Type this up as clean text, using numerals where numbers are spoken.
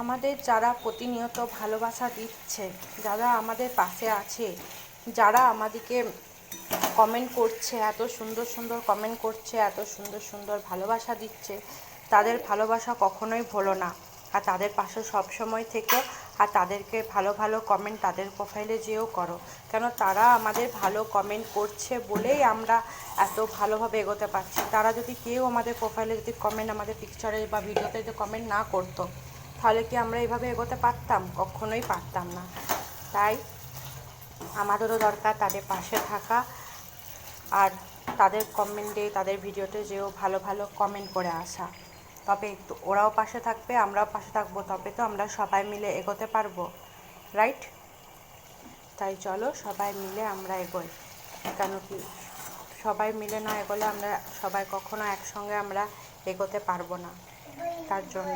আমাদের যারা প্রতিনিয়ত ভালোবাসা দিচ্ছে, যারা আমাদের পাশে আছে, যারা আমাদেরকে কমেন্ট করছে, এত সুন্দর সুন্দর কমেন্ট করছে, এত সুন্দর সুন্দর ভালোবাসা দিচ্ছে, তাদের ভালোবাসা কখনোই ভুলো না। আর তাদের পাশে সবসময় থেকো। আর তাদেরকে ভালো ভালো কমেন্ট তাদের প্রোফাইলে যেও করো, কেন তারা আমাদের ভালো কমেন্ট করছে বলেই আমরা এত ভালোভাবে এগোতে পারছি। তারা যদি কেউ আমাদের প্রোফাইলে যদি কমেন্ট, আমাদের পিকচারে বা ভিডিওতে যদি কমেন্ট না করতো, তাহলে কি আমরা এইভাবে এগোতে পারতাম? কখনোই পারতাম না। তাই আমাদেরও দরকার তাদের পাশে থাকা, আর তাদের কমেন্টে, তাদের ভিডিওতে যেও ভালো ভালো কমেন্ট করে আসা। তবে একটু ওরাও পাশে থাকবে, আমরাও পাশে থাকবো, তবে তো আমরা সবাই মিলে এগোতে পারবো, রাইট? তাই চলো সবাই মিলে আমরা এগোই। কেন কি সবাই মিলে না এগোলে আমরা সবাই কখনো একসঙ্গে আমরা এগোতে পারবো না, তার জন্য